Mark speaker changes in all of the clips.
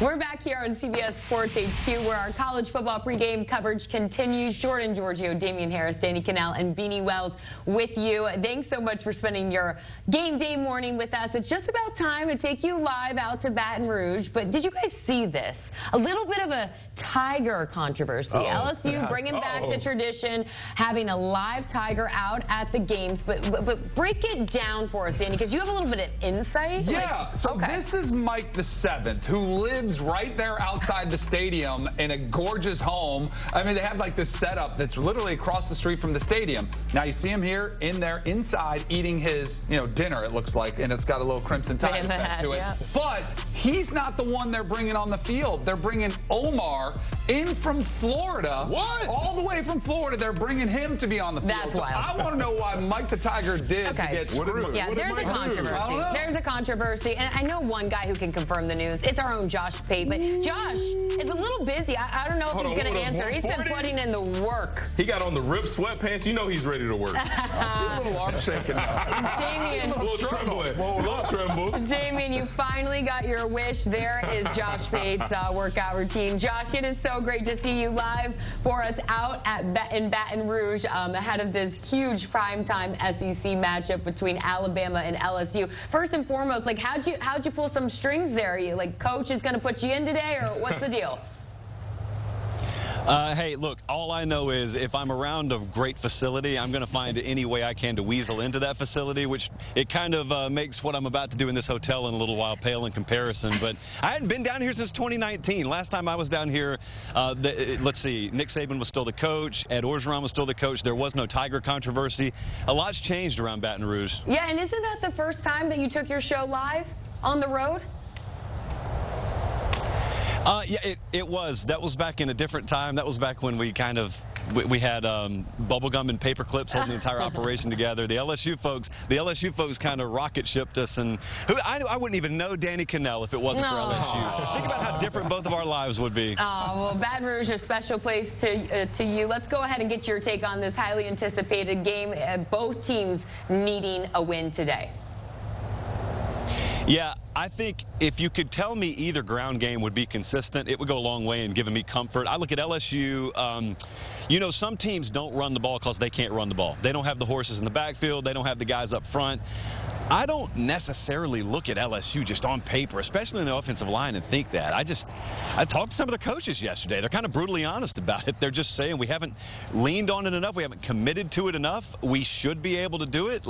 Speaker 1: We're back here on CBS Sports HQ where our college football pregame coverage continues. Jordan Giorgio, Damian Harris, Danny Cannell, and Beanie Wells with you. Thanks so much for spending your game day morning with us. It's just about time to take you live out to Baton Rouge. But did you guys see this? A little bit of a tiger controversy. LSU bringing back the tradition, having a live tiger out at the games. But break it down for us, Danny, because you have a little bit of insight.
Speaker 2: Yeah, this is Mike the Seventh, who lives right there outside the stadium in a gorgeous home. I mean, they have like this setup that's literally across the street from the stadium. Now you see him here in there inside eating his, dinner, it looks like, and it's got a little crimson tide effect to it. Yeah. But he's not the one they're bringing on the field. They're bringing Omar in from Florida. What? All the way from Florida. They're bringing him to be on the field.
Speaker 1: That's wild.
Speaker 2: I want to know why Mike the Tiger did to get screwed.
Speaker 1: Yeah, there's a controversy. There's a controversy, and I know one guy who can confirm the news. It's our own Josh Pate. But Josh is a little busy. I don't know if he's going to answer. He's been putting in the work.
Speaker 3: He got on the ripped sweatpants. You know he's ready to work.
Speaker 2: I see a little arm shaking now.
Speaker 1: Damien.
Speaker 3: A little tremble.
Speaker 1: Damien, you finally got your wish. There is Josh Pate's workout routine. Josh, it is so great to see you live for us out in Baton Rouge ahead of this huge primetime SEC matchup between Alabama and LSU. First and foremost, like how'd you pull some strings there? You like coach is going to put you in today, or what's the deal?
Speaker 4: Hey, look, all I know is if I'm around a great facility, I'm going to find any way I can to weasel into that facility, which it kind of makes what I'm about to do in this hotel in a little while pale in comparison. But I hadn't been down here since 2019. Last time I was down here, let's see, Nick Saban was still the coach. Ed Orgeron was still the coach. There was no Tiger controversy. A lot's changed around Baton Rouge.
Speaker 1: Yeah, and isn't that the first time that you took your show live on the road?
Speaker 4: Yeah, it was. That was back in a different time. That was back when we we had bubble gum and paper clips holding the entire operation together. The LSU folks kind of rocket shipped us, and I wouldn't even know Danny Cannell if it wasn't for LSU. Think about how different both of our lives would be.
Speaker 1: Oh, well, Baton Rouge, a special place to you. Let's go ahead and get your take on this highly anticipated game. Both teams needing a win today.
Speaker 4: Yeah, I think if you could tell me either ground game would be consistent, it would go a long way in giving me comfort. I look at LSU, some teams don't run the ball because they can't run the ball. They don't have the horses in the backfield. They don't have the guys up front. I don't necessarily look at LSU just on paper, especially in the offensive line, and think that. I talked to some of the coaches yesterday. They're kind of brutally honest about it. They're just saying we haven't leaned on it enough. We haven't committed to it enough. We should be able to do it.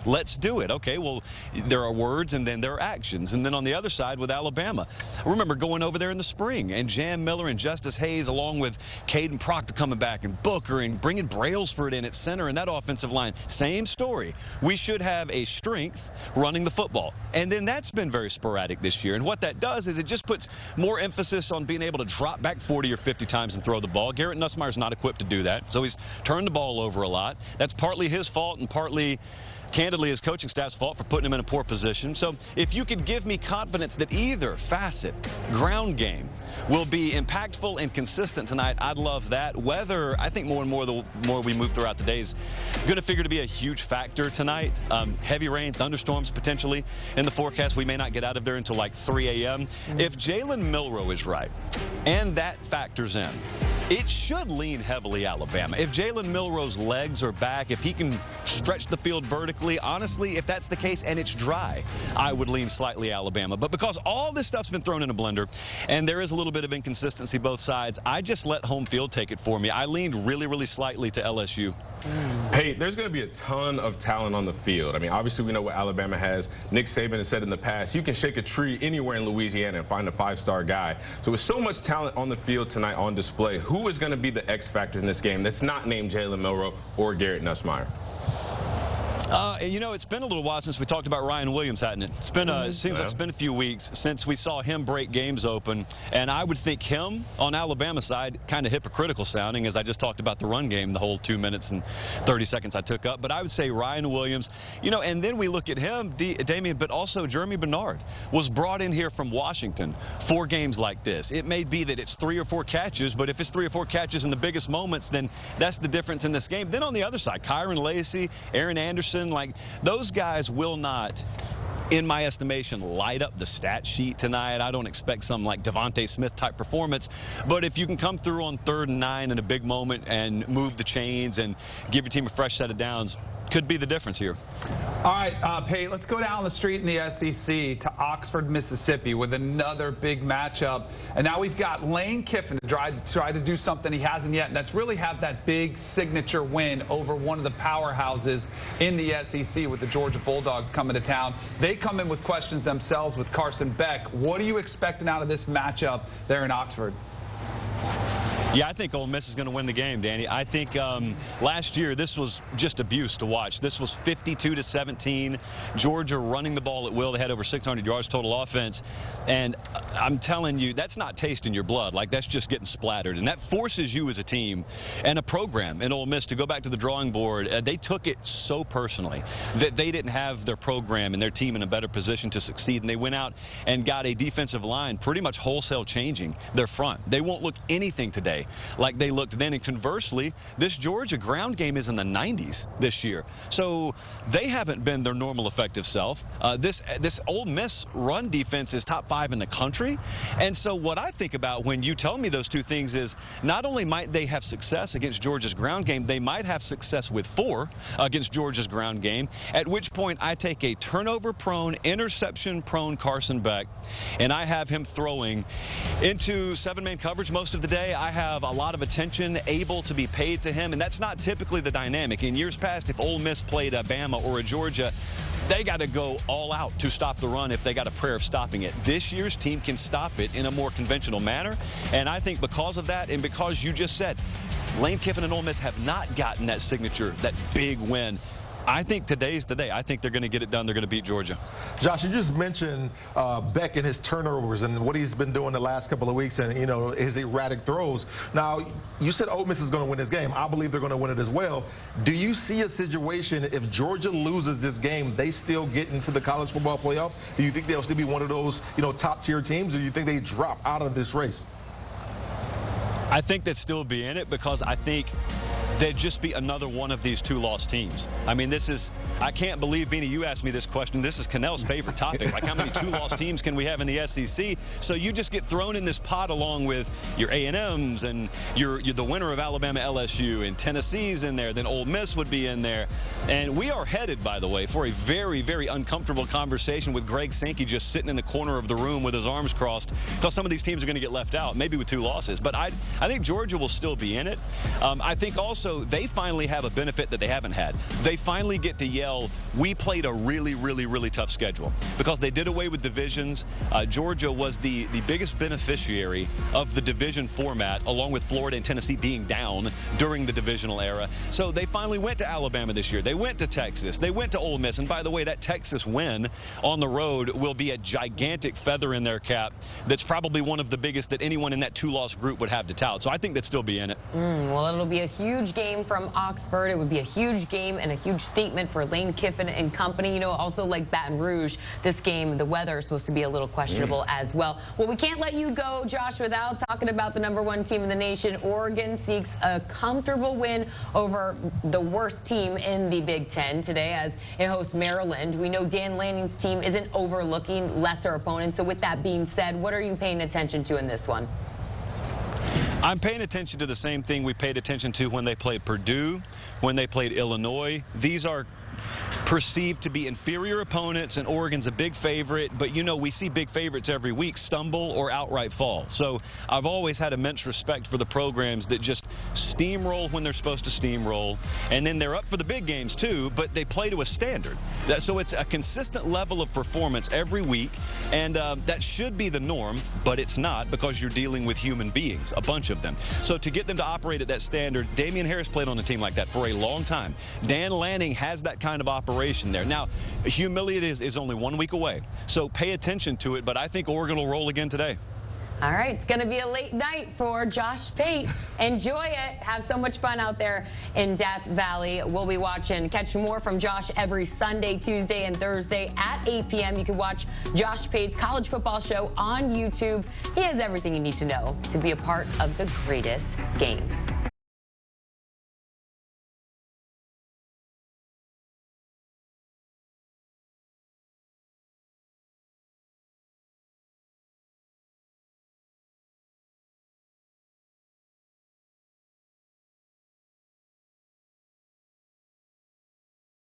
Speaker 4: Let's do it. Okay, well, there are words and then there are actions. And then on the other side with Alabama, I remember going over there in the spring and Jam Miller and Justice Hayes along with Caden Proctor coming back and Booker and bringing Brailsford in at center and that offensive line. Same story. We should have a strength running the football. And then that's been very sporadic this year. And what that does is it just puts more emphasis on being able to drop back 40 or 50 times and throw the ball. Garrett Nussmeier's not equipped to do that. So he's turned the ball over a lot. That's partly his fault and partly, candidly, his coaching staff's fault for putting him in a poor position. So if you could give me confidence that either facet, ground game, will be impactful and consistent tonight, I'd love that. Weather, I think more and more the more we move throughout the day is going to figure to be a huge factor tonight. Heavy rain, thunderstorms potentially in the forecast. We may not get out of there until like 3 a.m. If Jalen Milroe is right and that factors in, it should lean heavily Alabama. If Jalen Milroe's legs are back, if he can stretch the field vertically, honestly, if that's the case and it's dry, I would lean slightly Alabama. But because all this stuff's been thrown in a blender and there is a little bit of inconsistency both sides, I just let home field take it for me. I leaned really, really slightly to LSU.
Speaker 3: Hey, there's going to be a ton of talent on the field. I mean, obviously we know what Alabama has. Nick Saban has said in the past, you can shake a tree anywhere in Louisiana and find a five-star guy. So with so much talent on the field tonight on display, who is going to be the X factor in this game that's not named Jalen Milroe or Garrett Nussmeier?
Speaker 4: It's been a little while since we talked about Ryan Williams, hasn't it? It's been it seems like it's been a few weeks since we saw him break games open, and I would think him on Alabama side kind of hypocritical sounding, as I just talked about the run game the whole 2 minutes and 30 seconds I took up. But I would say Ryan Williams, and then we look at him, Damian, but also Jeremy Bernard was brought in here from Washington for games like this. It may be that it's 3 or 4 catches, but if it's 3 or 4 catches in the biggest moments, then that's the difference in this game. Then on the other side, Kyron Lacey, Aaron Anderson, like those guys will not in my estimation, light up the stat sheet tonight. I don't expect some like Devontae Smith type performance, but if you can come through on 3rd and 9 in a big moment and move the chains and give your team a fresh set of downs, could be the difference here.
Speaker 2: All right, Pate, let's go down the street in the SEC to Oxford, Mississippi with another big matchup. And now we've got Lane Kiffin to try to do something he hasn't yet, and that's really have that big signature win over one of the powerhouses in the SEC with the Georgia Bulldogs coming to town. They come in with questions themselves with Carson Beck. What are you expecting out of this matchup there in Oxford?
Speaker 4: Yeah, I think Ole Miss is going to win the game, Danny. I think last year this was just abuse to watch. This was 52-17. Georgia running the ball at will. They had over 600 yards total offense. And I'm telling you, that's not tasting your blood. Like, that's just getting splattered. And that forces you as a team and a program in Ole Miss to go back to the drawing board. They took it so personally that they didn't have their program and their team in a better position to succeed. And they went out and got a defensive line pretty much wholesale changing their front. They won't look anything today like they looked then. And conversely, this Georgia ground game is in the 90s this year. So they haven't been their normal effective self. This Ole Miss run defense is top 5 in the country. And so what I think about when you tell me those two things is not only might they have success against Georgia's ground game, they might have success with 4 against Georgia's ground game, at which point I take a turnover-prone, interception-prone Carson Beck, and I have him throwing into 7-man coverage most of the day. I have a lot of attention able to be paid to him, and that's not typically the dynamic. In years past, if Ole Miss played a Bama or a Georgia, they got to go all out to stop the run if they got a prayer of stopping it. This year's team can stop it in a more conventional manner, and I think because of that and because you just said Lane Kiffin and Ole Miss have not gotten that signature, that big win, I think today's the day. I think they're going to get it done. They're going to beat Georgia.
Speaker 5: Josh, you just mentioned Beck and his turnovers and what he's been doing the last couple of weeks and, you know, his erratic throws. Now, you said Ole Miss is going to win this game. I believe they're going to win it as well. Do you see a situation if Georgia loses this game, they still get into the college football playoff? Do you think they'll still be one of those, you know, top-tier teams, or do you think they drop out of this race?
Speaker 4: I think they'd still be in it because I think they'd just be another one of these 2-loss teams. I mean, this is, I can't believe, Beanie, you asked me this question. This is Cannell's favorite topic. Like, how many 2-loss teams can we have in the SEC? So you just get thrown in this pot along with your A&Ms and you're the winner of Alabama LSU, and Tennessee's in there. Then Ole Miss would be in there. And we are headed, by the way, for a very, very uncomfortable conversation with Greg Sankey just sitting in the corner of the room with his arms crossed because some of these teams are going to get left out, maybe with 2 losses. But I think Georgia will still be in it. I think also they finally have a benefit that they haven't had. They finally get to yell, we played a really, really, really tough schedule, because they did away with divisions. Georgia was the biggest beneficiary of the division format, along with Florida and Tennessee being down during the divisional era. So they finally went to Alabama this year. They went to Texas. They went to Ole Miss. And by the way, that Texas win on the road will be a gigantic feather in their cap that's probably one of the biggest that anyone in that 2-loss group would have to tout. So I think they'd still be in it.
Speaker 1: Well, it'll be a huge game from Oxford. It would be a huge game and a huge statement for Lane Kiffin and company. You know, also like Baton Rouge, this game, the weather is supposed to be a little questionable as well. Well, we can't let you go, Josh, without talking about the #1 team in the nation. Oregon seeks a comfortable win over the worst team in the Big Ten today as it hosts Maryland. We know Dan Lanning's team isn't overlooking lesser opponents. So with that being said, what are you paying attention to in this one?
Speaker 4: I'm paying attention to the same thing we paid attention to when they played Purdue, when they played Illinois. These are perceived to be inferior opponents, and Oregon's a big favorite, but you know, we see big favorites every week stumble or outright fall. So I've always had immense respect for the programs that just steamroll when they're supposed to steamroll, and then they're up for the big games too, but they play to a standard. So it's a consistent level of performance every week, and that should be the norm, but it's not, because you're dealing with human beings, a bunch of them. So to get them to operate at that standard, Damian Harris played on a team like that for a long time. Dan Lanning has that kind of operation there. Now, humility is only 1 week away, so pay attention to it, but I think Oregon will roll again today.
Speaker 1: All right, it's going to be a late night for Josh Pate. Enjoy it. Have so much fun out there in Death Valley. We'll be watching. Catch more from Josh every Sunday, Tuesday, and Thursday at 8 p.m. You can watch Josh Pate's college football show on YouTube. He has everything you need to know to be a part of the greatest game.